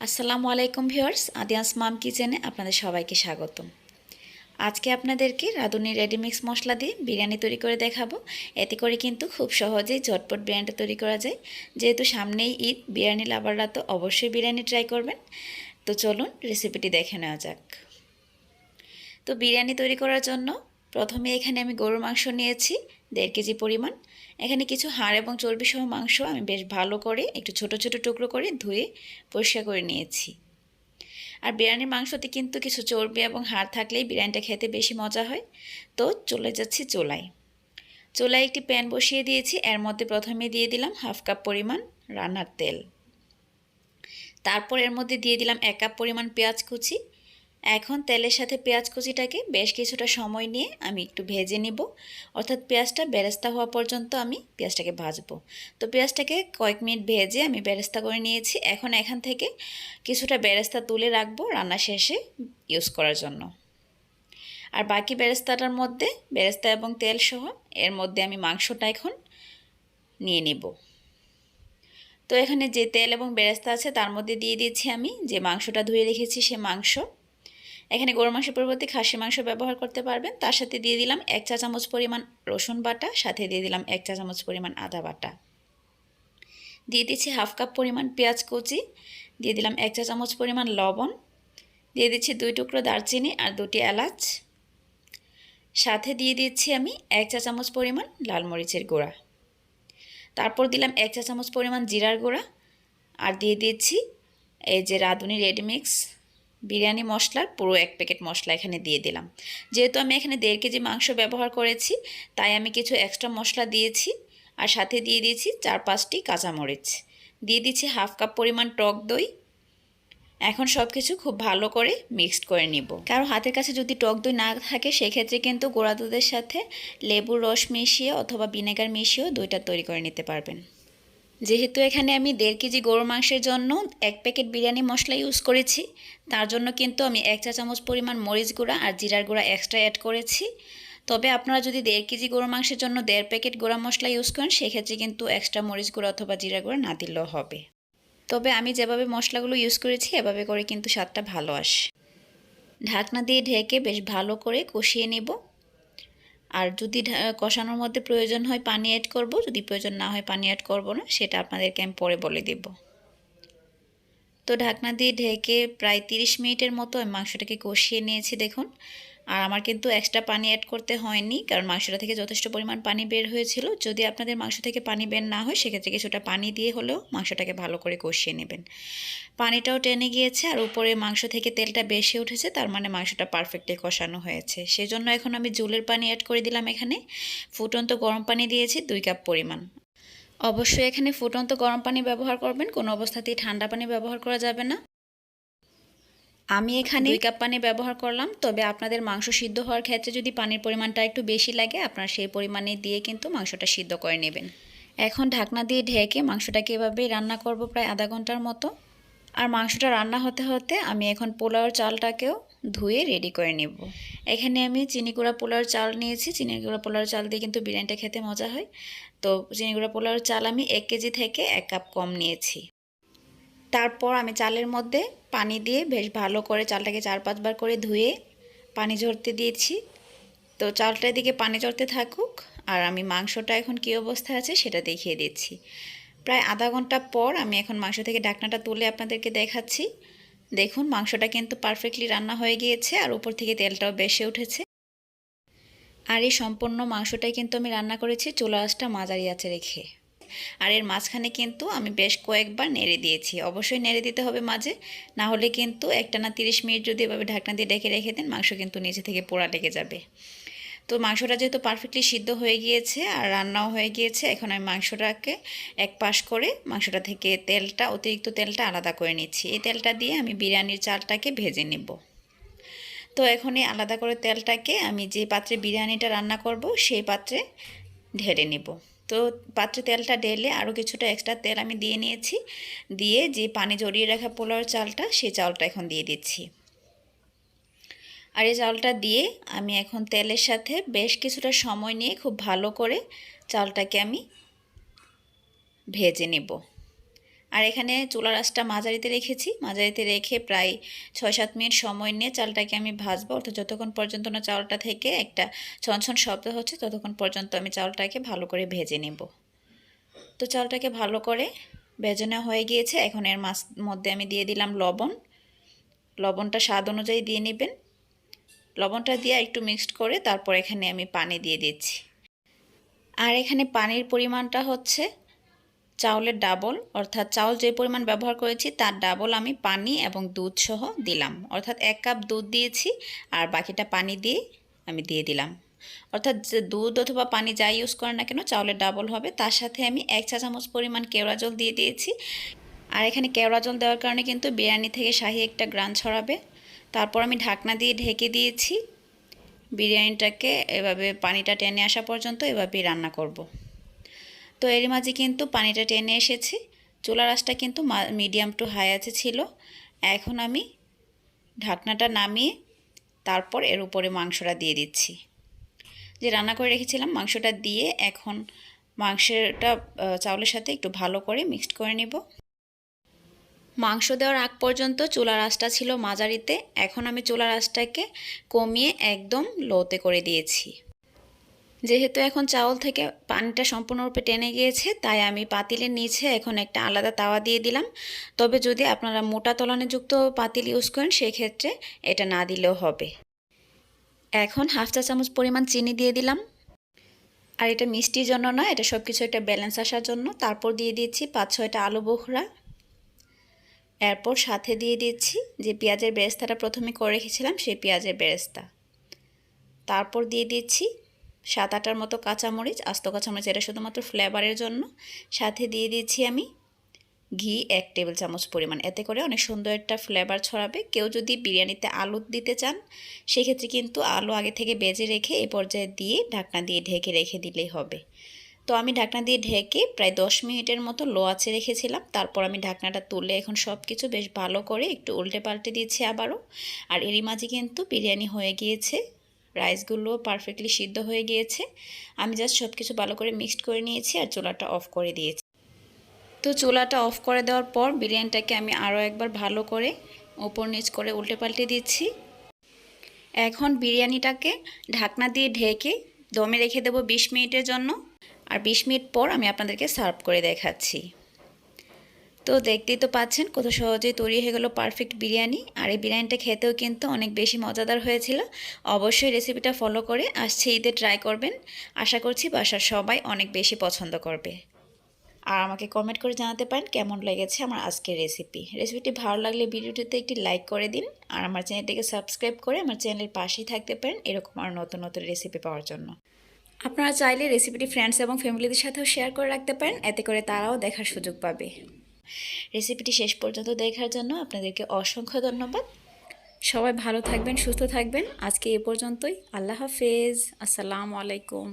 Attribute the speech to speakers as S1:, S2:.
S1: আসসালামু আলাইকুম viewers, adiyansmumkitchen আপনাদের সবাইকে স্বাগতম। আজকে আপনাদেরকে রাঁধুনি রেডিমিক্স মশলা দিয়ে বিরিয়ানি তৈরি করে দেখাবো। এতে করে কিন্তু খুব সহজেই ঝটপট বিরিয়ানিটা তৈরি করা যায়। যেহেতু সামনেই ঈদ, বিরিয়ানি লাভাররা তো অবশ্যই বিরিয়ানি ট্রাই করবেন। তো চলুন রেসিপিটি দেখে নেওয়া যাক। তো বিরিয়ানি তৈরি করার জন্য প্রথমে এখানে আমি গরুর মাংস নিয়েছি 1.5 কেজি পরিমাণ। এখানে কিছু হাড় এবং চর্বি সহ মাংস আমি বেশ ভালো করে একটু ছোট ছোট টুকরো করে ধুয়ে পরিষ্কার করে নিয়েছি। আর বিরিয়ানির মাংসতে কিন্তু কিছু চর্বি এবং হাড় থাকলেই বিরিয়ানিটা খেতে বেশি মজা হয়। তো চলে যাচ্ছি চুলায়। চুলায় একটি প্যান বসিয়ে দিয়েছি। এর মধ্যে প্রথমে দিয়ে দিলাম 1/2 কাপ পরিমাণ রান্নার তেল। তারপর এর মধ্যে দিয়ে দিলাম 1 কাপ পরিমাণ পেঁয়াজ কুচি। এখন তেলের সাথে পেঁয়াজ কুচিটাকে বেশ কিছুটা সময় নিয়ে আমি একটু ভেজে নিব, অর্থাৎ পেঁয়াজটা বেরেস্তা হওয়া পর্যন্ত আমি পেঁয়াজটাকে ভাজবো। তো পেঁয়াজটাকে কয়েক মিনিট ভেজে আমি বেরেস্তা করে নিয়েছি। এখন এখান থেকে কিছুটা বেরেস্তা তুলে রাখবো রান্না শেষে ইউজ করার জন্য। আর বাকি বেরেস্তাটার মধ্যে বেরেস্তা এবং তেল সহ এর মধ্যে আমি মাংসটা এখন নিয়ে নিব। তো এখানে যে তেল এবং বেরেস্তা আছে তার মধ্যে দিয়ে দিয়েছি আমি যে মাংসটা ধুয়ে রেখেছি সে মাংস। এখানে গরুর মাংসের পরিবর্তে খাসি মাংস ব্যবহার করতে পারবেন। তার সাথে দিয়ে দিলাম 1 চা চামচ পরিমাণ রসুন বাটা, সাথে দিয়ে দিলাম 1 চা চামচ পরিমাণ আদা বাটা। দিয়ে দিচ্ছি 1/2 কাপ পরিমাণ পেঁয়াজ কুচি, দিয়ে দিলাম 1 চা চামচ পরিমাণ লবণ, দিয়ে দিচ্ছি 2 টুকরো দারচিনি আর 2টি এলাচ, সাথে দিয়ে দিচ্ছি আমি 1 চা চামচ পরিমাণ লাল মরিচের গুঁড়া। তারপর দিলাম 1 চা চামচ পরিমাণ জিরার গুঁড়া আর দিয়ে দিচ্ছি এই যে রাঁধুনি রেডিমিক্স বিরিয়ানি মশলার পুরো 1 প্যাকেট মশলা এখানে দিয়ে দিলাম। যেহেতু আমি এখানে 1.5 কেজি মাংস ব্যবহার করেছি তাই আমি কিছু এক্সট্রা মশলা দিয়েছি। আর সাথে দিয়ে দিয়েছি 4-5টি কাঁচামরিচ, দিয়ে দিচ্ছি 1/2 কাপ পরিমাণ টক দই। এখন সব কিছু খুব ভালো করে মিক্সড করে নিব। কারো হাতের কাছে যদি টক দই না থাকে সেক্ষেত্রে কিন্তু গুঁড়া দুধের সাথে লেবুর রস মিশিয়ে অথবা ভিনেগার মিশিয়েও দইটা তৈরি করে নিতে পারবেন। যেহেতু এখানে আমি 1.5 কেজি গরুর মাংসের জন্য 1 প্যাকেট বিরিয়ানি মশলা ইউজ করেছি, তার জন্য কিন্তু আমি 1 চা চামচ পরিমাণ মরিচ গুঁড়া আর জিরার গুঁড়া এক্সট্রা অ্যাড করেছি। তবে আপনারা যদি 1.5 কেজি গরুর মাংসের জন্য 1.5 প্যাকেট গুঁড়া মশলা ইউজ করেন সেক্ষেত্রে কিন্তু এক্সট্রা মরিচ গুঁড়া অথবা জিরা গুঁড়া না দিলেও হবে। তবে আমি যেভাবে মশলাগুলো ইউজ করেছি এভাবে করে কিন্তু স্বাদটা ভালো আসে। ঢাকনা দিয়ে ঢেকে বেশ ভালো করে কষিয়ে নেব। আর যদি কষানোর মধ্যে প্রয়োজন হয় পানি অ্যাড করব, যদি প্রয়োজন না হয় পানি অ্যাড করব না, সেটা আপনাদেরকে আমি পরে বলে দেব। তো ঢাকনা দিয়ে ঢেকে প্রায় 30 মিনিটের মতো আমি মাংসটাকে কষিয়ে নিয়েছি দেখুন। আর আমার কিন্তু এক্সট্রা পানি অ্যাড করতে হয়নি, কারণ মাংসটা থেকে যথেষ্ট পরিমাণ পানি বের হয়েছিল। যদি আপনাদের মাংস থেকে পানি বের না হয় সেক্ষেত্রে কিছুটা পানি দিয়ে হলেও মাংসটাকে ভালো করে কষিয়ে নেবেন। পানিটাও টেনে গিয়েছে আর উপরে মাংস থেকে তেলটা বেশি উঠেছে, তার মানে মাংসটা পারফেক্টলি কষানো হয়েছে। সেজন্য এখন আমি জলের পানি অ্যাড করে দিলাম। এখানে ফুটন্ত গরম পানি দিয়েছি 2 কাপ পরিমাণ। অবশ্যই এখানে ফুটন্ত গরম পানি ব্যবহার করবেন, কোনো অবস্থাতেই ঠান্ডা পানি ব্যবহার করা যাবে না। আমি এখানে 2 কাপ পানি ব্যবহার করলাম। তবে আপনাদের মাংস সিদ্ধ হওয়ার ক্ষেত্রে যদি পানির পরিমাণটা একটু বেশি লাগে আপনারা সেই পরিমাণে দিয়ে কিন্তু মাংসটা সিদ্ধ করে নেবেন। এখন ঢাকনা দিয়ে ঢেকে মাংসটাকে এভাবেই রান্না করব প্রায় আধা ঘন্টার মতো। আর মাংসটা রান্না হতে হতে আমি এখন পোলাওর চালটাকেও ধুয়ে রেডি করে নেব। এখানে আমি চিনি গুঁড়া পোলাওর চাল নিয়েছি। চিনি গুঁড়া পোলাওর চাল দিয়ে কিন্তু বিরিয়ানিটা খেতে মজা হয়। তো চিনি গুঁড়া পোলাওর চাল আমি 1 কেজি থেকে 1 কাপ কম নিয়েছি। তারপর আমি চালের মধ্যে পানি দিয়ে বেশ ভালো করে চালটাকে 4-5 বার করে ধুয়ে পানি ঝরতে দিয়েছি। তো চালটার দিকে পানি ঝরতে থাকুক আর আমি মাংসটা এখন কী অবস্থায় আছে সেটা দেখিয়ে দিচ্ছি। প্রায় আধা ঘন্টা পর আমি এখন মাংস থেকে ঢাকনাটা তুলে আপনাদেরকে দেখাচ্ছি। দেখুন মাংসটা কিন্তু পারফেক্টলি রান্না হয়ে গিয়েছে আর উপর থেকে তেলটাও বেশি উঠেছে। আর এই সম্পূর্ণ মাংসটাই কিন্তু আমি রান্না করেছি চুলা আঁচটা মাঝারি আঁচে রেখে। আর এর মাঝখানে কিন্তু আমি বেশ কয়েকবার নেড়ে দিয়েছি। অবশ্যই নেড়ে দিতে হবে মাঝে, না হলে কিন্তু একটানা 30 মিনিট যদি এভাবে ঢাকনা দিয়ে ঢেকে রেখে দেন মাংস কিন্তু নিচে থেকে পোড়া লেগে যাবে। তো মাংসটা যেহেতু পারফেক্টলি সিদ্ধ হয়ে গিয়েছে আর রান্নাও হয়ে গিয়েছে, এখন আমি মাংসটাকে এক পাশ করে মাংসটা থেকে অতিরিক্ত তেলটা আলাদা করে নিচ্ছি। এই তেলটা দিয়ে আমি বিরিয়ানির চালটাকে ভেজে নেব। তো এখন এই আলাদা করে তেলটাকে আমি যে পাত্রে বিরিয়ানিটা রান্না করব সেই পাত্রে ঢেলে নেব। তো পাত্রে তেলটা ঢেলে আরও কিছুটা এক্সট্রা তেল আমি দিয়ে নিয়েছি। দিয়ে যে পানি জড়িয়ে রাখা পোলাওর চালটা সেই চালটা এখন দিয়ে দিচ্ছি। আর এই চালটা দিয়ে আমি এখন তেলের সাথে বেশ কিছুটা সময় নিয়ে খুব ভালো করে চালটাকে আমি ভেজে নেব। আর এখানে চুলার আঁচটা মাঝারিতে রেখেছি। মাঝারিতে রেখে প্রায় 6-7 মিনিট সময় নিয়ে চালটাকে আমি ভাজবো, অর্থাৎ যতক্ষণ পর্যন্ত না চাউলটা থেকে একটা ছনছন শব্দ হচ্ছে ততক্ষণ পর্যন্ত আমি চাউলটাকে ভালো করে ভেজে নেব। তো চালটাকে ভালো করে ভেজে নেওয়া হয়ে গিয়েছে। এখন এর মধ্যে আমি দিয়ে দিলাম লবণ। লবণটা স্বাদ অনুযায়ী দিয়ে নেবেন। লবণটা দিয়ে একটু মিক্সড করে তারপর এখানে আমি পানি দিয়ে দিচ্ছি। আর এখানে পানির পরিমাণটা হচ্ছে চাউলের ডাবল, অর্থাৎ চাউল যে পরিমাণ ব্যবহার করেছি তার ডাবল আমি পানি এবং দুধ সহ দিলাম। অর্থাৎ 1 কাপ দুধ দিয়েছি আর বাকিটা পানি দিয়ে আমি দিয়ে দিলাম। অর্থাৎ যে দুধ অথবা পানি যাই ইউজ করেন না কেন চাউলের ডাবল হবে। তার সাথে আমি 1 চা চামচ পরিমাণ কেওড়া জল দিয়ে দিয়েছি। আর এখানে কেওড়া জল দেওয়ার কারণে কিন্তু বিরিয়ানি থেকে শাহি একটা গ্রান ছড়াবে। তারপর আমি ঢাকনা দিয়ে ঢেকে দিয়েছি। বিরিয়ানিটাকে এভাবে পানিটা টেনে আসা পর্যন্ত এভাবেই রান্না করব। তো এর মাঝে কিন্তু পানিটা টেনে এসেছে। চুলার আঁচটা কিন্তু মিডিয়াম টু হাই আছে ছিল। এখন আমি ঢাকনাটা নামিয়ে তারপর এর উপরে মাংসটা দিয়ে দিচ্ছি। যে রান্না করে রেখেছিলাম মাংসটা দিয়ে এখন মাংসটা চাউলের সাথে একটু ভালো করে মিক্সড করে নেব। মাংস দেওয়ার আগ পর্যন্ত চুলার আঁচটা ছিল মাঝারিতে। এখন আমি চুলার আঁচটাকে কমিয়ে একদম লোতে করে দিয়েছি। যেহেতু এখন চাউল থেকে পানিটা সম্পূর্ণরূপে টেনে গিয়েছে তাই আমি পাতিলের নিচে এখন একটা আলাদা তাওয়া দিয়ে দিলাম। তবে যদি আপনারা মোটা তলানিযুক্ত পাতিল ইউজ করেন সেক্ষেত্রে এটা না দিলেও হবে। এখন 1/2 চা চামচ পরিমাণ চিনি দিয়ে দিলাম। আর এটা মিষ্টির জন্য না, এটা সব কিছু একটা ব্যালেন্স আসার জন্য। তারপর দিয়ে দিচ্ছি 5-6টা আলু বোখরা। এরপর সাথে দিয়ে দিচ্ছি যে পেঁয়াজের বেরেস্তাটা প্রথমে করে রেখেছিলাম সেই পেঁয়াজের বেরেস্তা। তারপর দিয়ে দিচ্ছি 7-8টার মতো কাঁচামরিচ, আস্ত কাঁচামরিচ, এটা শুধুমাত্র ফ্লেভারের জন্য। সাথে দিয়ে দিচ্ছি আমি ঘি 1 টেবিল চামচ পরিমাণ। এতে করে অনেক সুন্দর একটা ফ্লেভার ছড়াবে। কেউ যদি বিরিয়ানিতে আলু দিতে চান সেক্ষেত্রে কিন্তু আলু আগে থেকে বেজে রেখে এই পর্যায়ে দিয়ে ঢাকনা দিয়ে ঢেকে রেখে দিলেই হবে। তো আমি ঢাকনা দিয়ে ঢেকে প্রায় 10 মিনিটের মতো লো আঁচে রেখেছিলাম। তারপর আমি ঢাকনাটা তুলে এখন সব কিছু বেশ ভালো করে একটু উল্টে পাল্টে দিচ্ছি আবারও। আর এরই মাঝে কিন্তু বিরিয়ানি হয়ে গিয়েছে। রাইসগুলো পারফেক্টলি সিদ্ধ হয়ে গিয়েছে। আমি জাস্ট সব কিছু ভালো করে মিক্সড করে নিয়েছি আর চুলাটা অফ করে দিয়েছি। তো চুলাটা অফ করে দেওয়ার পর বিরিয়ানিটাকে আমি আরও একবার ভালো করে ওপর নিচ করে উল্টে পাল্টে দিচ্ছি। এখন বিরিয়ানিটাকে ঢাকনা দিয়ে ঢেকে দমে রেখে দেবো 20 মিনিটের জন্য। আর 20 মিনিট পর আমি আপনাদেরকে সার্ভ করে দেখাচ্ছি। তো দেখতেই তো পাচ্ছেন কত সহজেই তৈরি হয়ে গেল পারফেক্ট বিরিয়ানি। আর এই বিরিয়ানিটা খেতেও কিন্তু অনেক বেশি মজাদার হয়েছিল। অবশ্যই রেসিপিটা ফলো করে আসছে ঈদে ট্রাই করবেন। আশা করছি বাসার সবাই অনেক বেশি পছন্দ করবে। আর আমাকে কমেন্ট করে জানাতে পারেন কেমন লেগেছে আমার আজকের রেসিপিটি ভালো লাগলে ভিডিওটিতে একটি লাইক করে দিন। আর আমার চ্যানেলটিকে সাবস্ক্রাইব করে আমার চ্যানেলের পাশেই থাকতে পারেন এরকম আর নতুন নতুন রেসিপি পাওয়ার জন্য। আপনারা চাইলে রেসিপিটি ফ্রেন্ডস এবং ফ্যামিলিদের সাথেও শেয়ার করে রাখতে পারেন, এতে করে তারাও দেখার সুযোগ পাবে। রেসিপিটি শেষ পর্যন্ত দেখার জন্য আপনাদেরকে অসংখ্য ধন্যবাদ। সবাই ভালো থাকবেন, সুস্থ থাকবেন। আজকে এ পর্যন্তই। আল্লাহ হাফেজ। আসসালামু আলাইকুম।